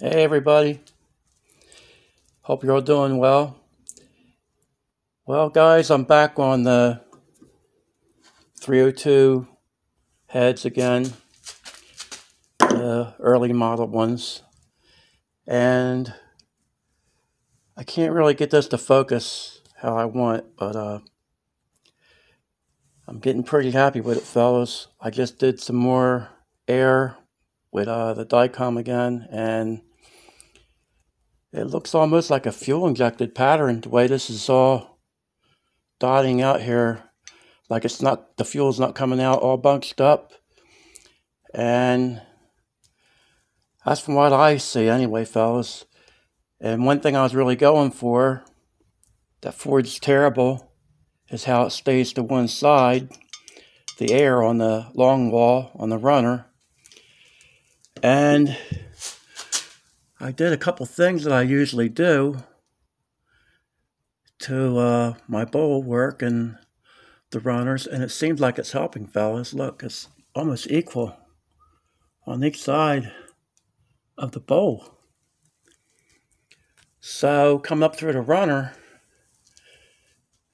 Hey everybody, hope you're all doing well. Well guys, I'm back on the 302 heads again, the early model ones, and I can't really get this to focus how I want, but I'm getting pretty happy with it, fellas. I just did some more air with the Dicom again, and it looks almost like a fuel injected pattern the way this is all dotting out here, like it's not, the fuel's not coming out all bunched up. And that's from what I see anyway, fellas. And one thing I was really going for, that Ford's terrible, is how it stays to one side, the air on the long wall on the runner. And I did a couple things that I usually do to my bowl work and the runners, and it seems like it's helping, fellas. Look, it's almost equal on each side of the bowl. So coming up through the runner,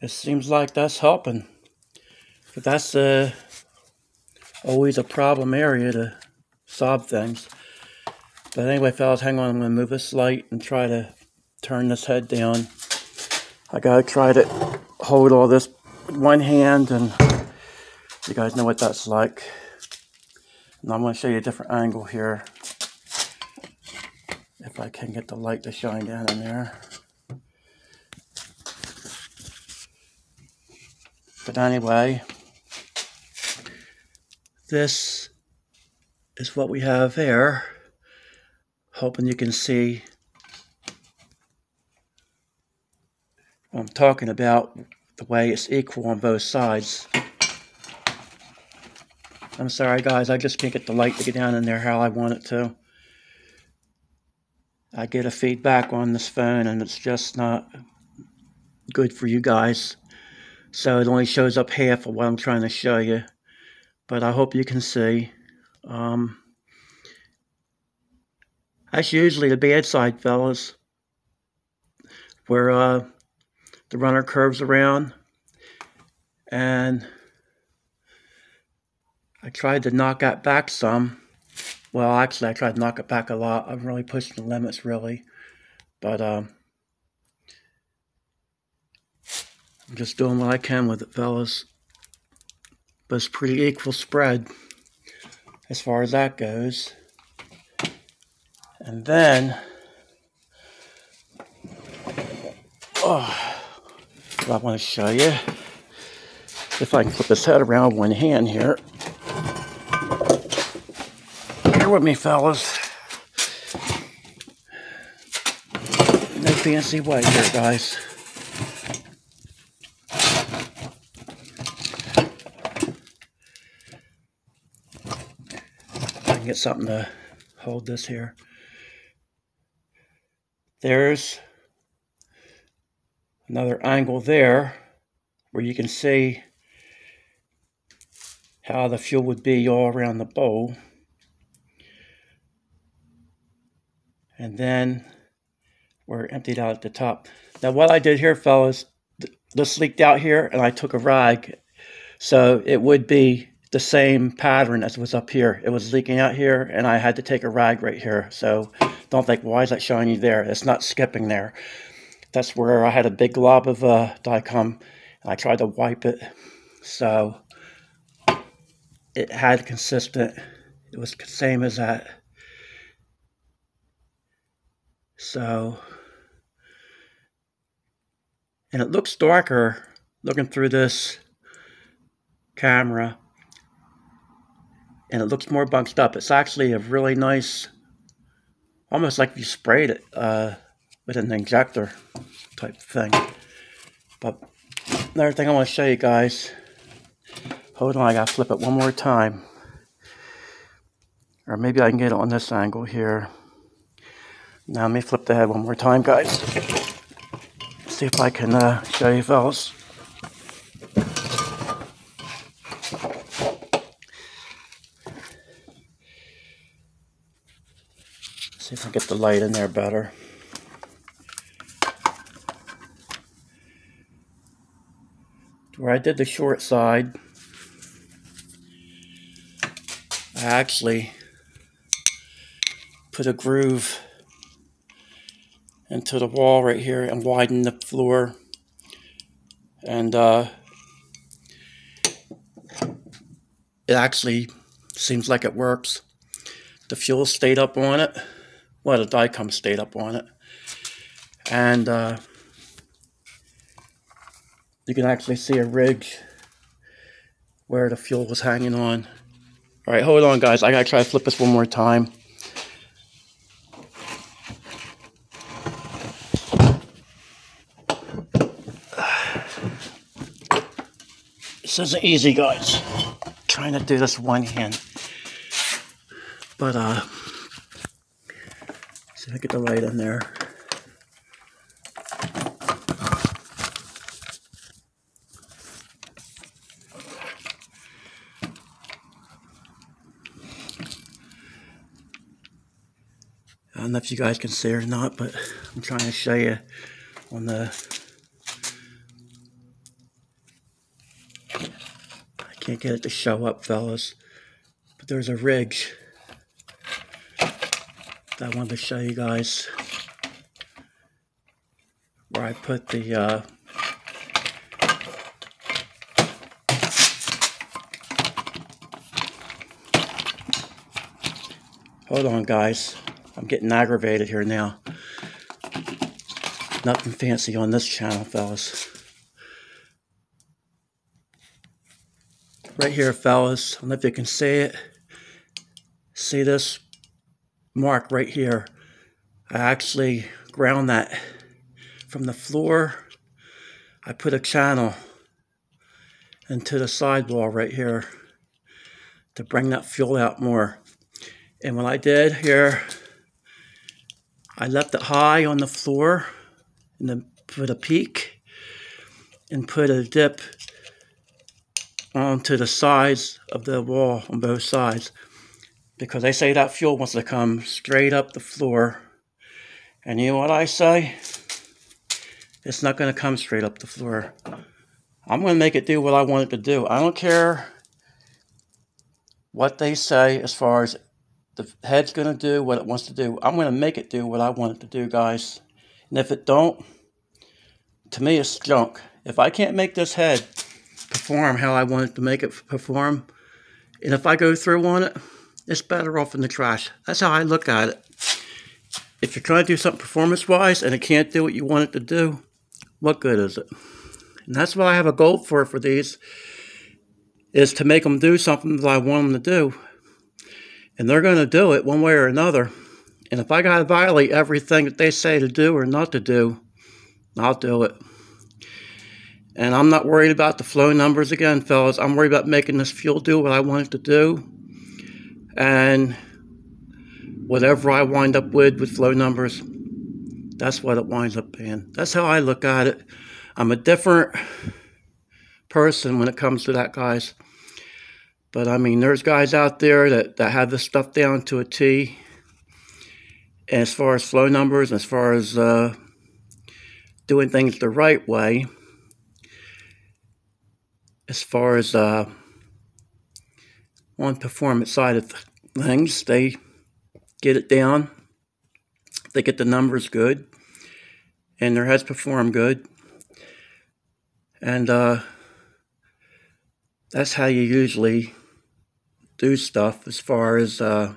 it seems like that's helping. But that's always a problem area to solve things. But anyway, fellas, hang on. I'm going to move this light and try to turn this head down. I got to try to hold all this with one hand, and you guys know what that's like. And I'm going to show you a different angle here, if I can get the light to shine down in there. But anyway, this is what we have here. Hoping you can see what I'm talking about, the way it's equal on both sides. I'm sorry guys, I just can't get the light to get down in there how I want it to. I get a feedback on this phone and it's just not good for you guys. So it only shows up half of what I'm trying to show you. But I hope you can see. That's usually the bad side, fellas, where the runner curves around. And I tried to knock that back some. Well, actually, I tried to knock it back a lot. I'm really pushing the limits, really. But I'm just doing what I can with it, fellas. But it's pretty equal spread as far as that goes. And then, what I want to show you, if I can flip this head around with one hand here. Bear with me, fellas. No fancy way here, guys. I can get something to hold this here. There's another angle there where you can see how the fuel would be all around the bowl. And then we're emptied out at the top. Now what I did here, fellas, this leaked out here and I took a rag. So it would be the same pattern as was up here. It was leaking out here and I had to take a rag right here. So don't think, why is that shiny there? It's not skipping there. That's where I had a big glob of Dicom and I tried to wipe it. So it had consistent, it was the same as that. So, and it looks darker looking through this camera, and it looks more bunched up. It's actually a really nice, almost like you sprayed it with an injector type thing. But another thing I want to show you guys, hold on, I gotta flip it one more time, or maybe I can get it on this angle here. Now let me flip the head one more time, guys. See if I can show you, fellas. See if I get the light in there better. Where I did the short side, I actually put a groove into the wall right here and widened the floor. And it actually seems like it works. The fuel stayed up on it. Well, the Dicom stayed up on it. And you can actually see a ridge where the fuel was hanging on. All right, hold on, guys. I gotta try to flip this one more time. This isn't easy, guys. Trying to do this one hand. But see if I get the light in there. I don't know if you guys can see it or not, but I'm trying to show you on the... I can't get it to show up, fellas. But there's a ridge that I wanted to show you guys where I put the hold on, guys. I'm getting aggravated here now. Nothing fancy on this channel, fellas. Right here, fellas. I don't know if you can see it. See this mark right here? I actually ground that from the floor. I put a channel into the sidewall right here to bring that fuel out more. And what I did here, I left it high on the floor and then put a peak and put a dip onto the sides of the wall on both sides, because they say that fuel wants to come straight up the floor. And you know what I say? It's not going to come straight up the floor. I'm going to make it do what I want it to do. I don't care what they say as far as the head's going to do what it wants to do. I'm going to make it do what I want it to do, guys. And if it don't, to me it's junk. If I can't make this head perform how I want it to make it perform, and if I go through on it, it's better off in the trash. That's how I look at it. If you're trying to do something performance-wise and it can't do what you want it to do, what good is it? And that's what I have a goal for these, is to make them do something that I want them to do. And they're going to do it one way or another. And if I got to violate everything that they say to do or not to do, I'll do it. And I'm not worried about the flow numbers again, fellas. I'm worried about making this fuel do what I want it to do. And whatever I wind up with flow numbers, that's what it winds up being. That's how I look at it. I'm a different person when it comes to that, guys. But I mean, there's guys out there that have this stuff down to a T. And as far as flow numbers, as far as doing things the right way, as far as on performance side of things, they get it down. They get the numbers good, and their heads perform good. And that's how you usually do stuff as far as on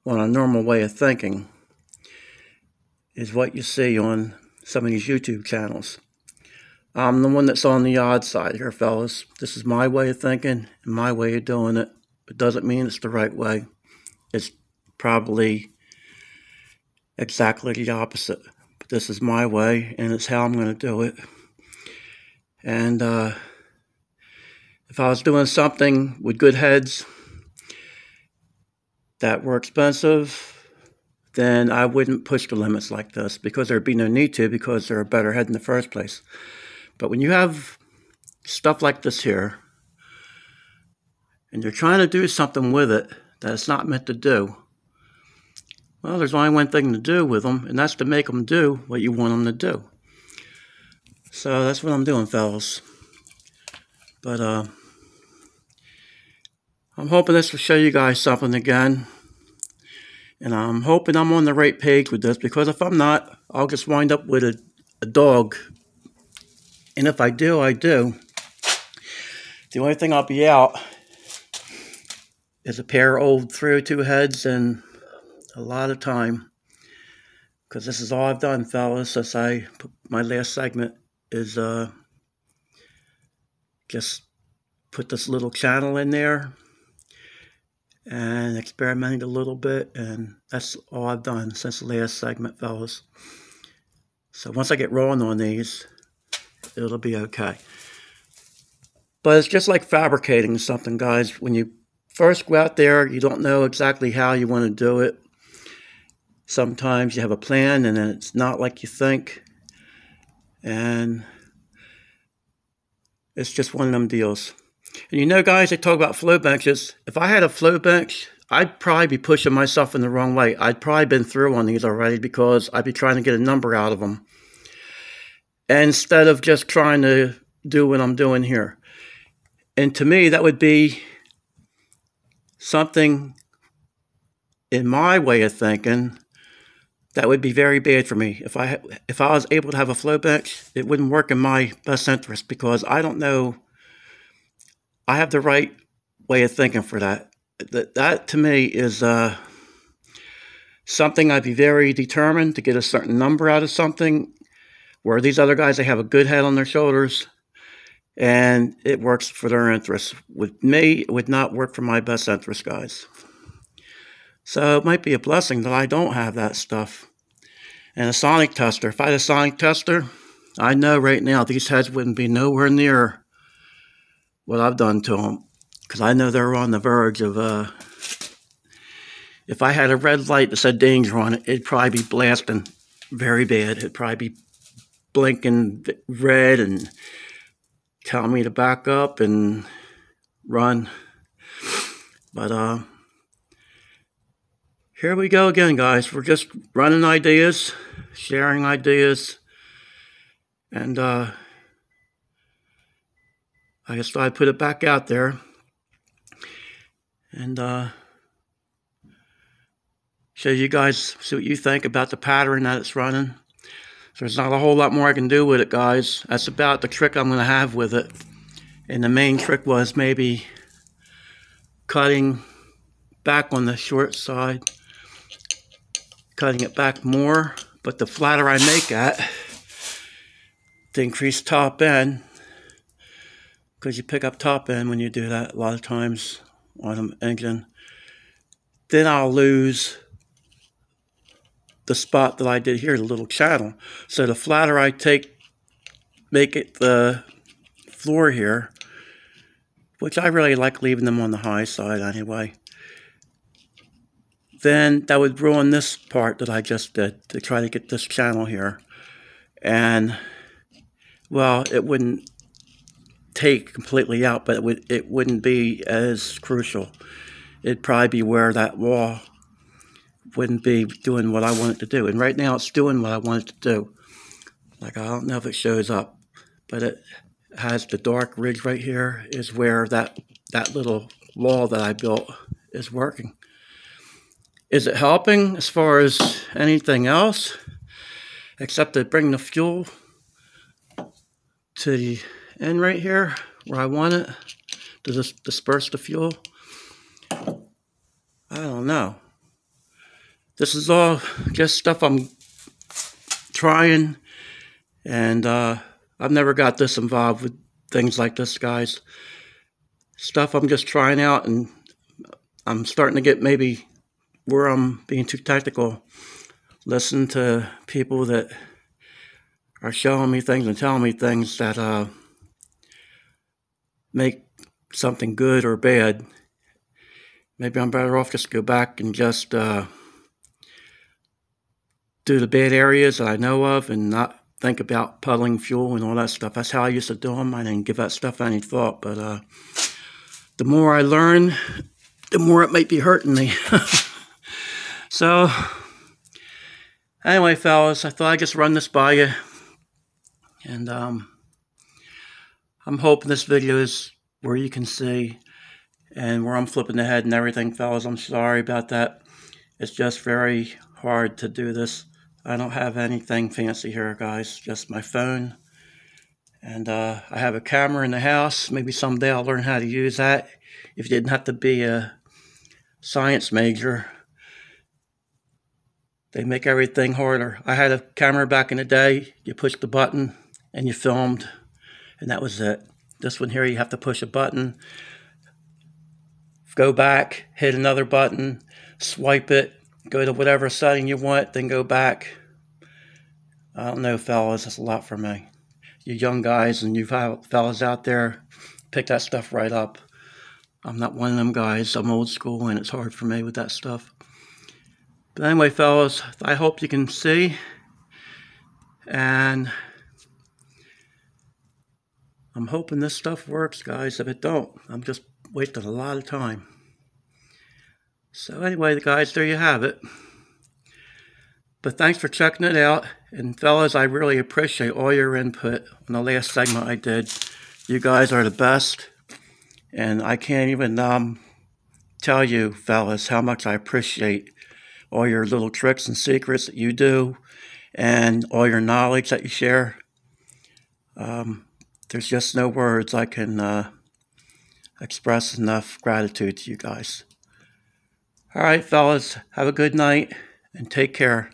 a normal way of thinking, is what you see on some of these YouTube channels. I'm the one that's on the odd side here, fellas. This is my way of thinking and my way of doing it. It doesn't mean it's the right way. It's probably exactly the opposite. But this is my way, and it's how I'm going to do it. And if I was doing something with good heads that were expensive, then I wouldn't push the limits like this, because there'd be no need to, because they're a better head in the first place. But when you have stuff like this here, and you're trying to do something with it that it's not meant to do, Well, there's only one thing to do with them, and that's to make them do what you want them to do. So that's what I'm doing, fellas. But I'm hoping this will show you guys something again. And I'm hoping I'm on the right page with this, because if I'm not, I'll just wind up with a dog. And if I do, I do. The only thing I'll be out is a pair of old 302 heads and a lot of time. Because this is all I've done, fellas, since my last segment is just put this little channel in there and experimented a little bit, and that's all I've done since the last segment, fellas. So once I get rolling on these, it'll be okay. But it's just like fabricating something, guys. When you first go out there, you don't know exactly how you want to do it. Sometimes you have a plan and then it's not like you think, and it's just one of them deals. And you know, guys, they talk about flow benches. If I had a flow bench, I'd probably be pushing myself in the wrong way. I'd probably been through on these already, because I'd be trying to get a number out of them instead of just trying to do what I'm doing here. And to me, that would be something, in my way of thinking, that would be very bad for me. If I was able to have a flow bench, it wouldn't work in my best interest, because I don't know, I have the right way of thinking for that. That to me is something I'd be very determined to get a certain number out of something, where these other guys, they have a good head on their shoulders and it works for their interests. With me, it would not work for my best interest, guys. So it might be a blessing that I don't have that stuff. And a sonic tester. If I had a sonic tester, I know right now these heads wouldn't be nowhere near what I've done to them. Because I know they're on the verge of, if I had a red light that said danger on it, it'd probably be blasting very bad. It'd probably be blinking red and telling me to back up and run. But here we go again, guys. We're just running ideas, sharing ideas, and I just thought I'd put it back out there and show you guys, see what you think about the pattern that it's running. There's not a whole lot more I can do with it, guys. That's about the trick I'm going to have with it. And the main trick was maybe cutting back on the short side, cutting it back more, but the flatter I make it, to increase top end, because you pick up top end when you do that a lot of times on an engine, then I'll lose the spot that I did here, the little channel. So the flatter I make it the floor here, which I really like leaving them on the high side anyway, then that would ruin this part that I just did to try to get this channel here. And, well, it wouldn't take completely out, but it wouldn't be as crucial. It'd probably be where that wall wouldn't be doing what I want it to do. And right now it's doing what I want it to do. Like, I don't know if it shows up, but it has the dark ridge right here is where that little wall that I built is working. Is it helping as far as anything else? Except to bring the fuel to the end right here where I want it to just disperse the fuel. I don't know. This is all just stuff I'm trying, and I've never got this involved with things like this, guys. Stuff I'm just trying out, and I'm starting to get maybe where I'm being too technical. Listen to people that are showing me things and telling me things that make something good or bad. Maybe I'm better off just go back and just do the bad areas that I know of and not think about puddling fuel and all that stuff. That's how I used to do them. I didn't give that stuff any thought, but the more I learn, the more it might be hurting me. So Anyway, fellas, I thought I'd just run this by you. And I'm hoping this video is where you can see and where I'm flipping the head and everything, fellas. I'm sorry about that. It's just very hard to do this. I don't have anything fancy here, guys. Just my phone. And I have a camera in the house. Maybe someday I'll learn how to use that. If you didn't have to be a science major, they make everything harder. I had a camera back in the day. You push the button and you filmed, and that was it. This one here, you have to push a button, go back, hit another button, swipe it, go to whatever setting you want, then go back. I don't know, fellas, that's a lot for me. You young guys and you fellas out there, pick that stuff right up. I'm not one of them guys. I'm old school and it's hard for me with that stuff. But anyway, fellas, I hope you can see. And I'm hoping this stuff works, guys. If it don't, I'm just wasting a lot of time. So anyway, guys, there you have it. But thanks for checking it out. And fellas, I really appreciate all your input on the last segment I did. You guys are the best. And I can't even tell you, fellas, how much I appreciate all your little tricks and secrets that you do and all your knowledge that you share. There's just no words I can express enough gratitude to you guys. All right, fellas, have a good night and take care.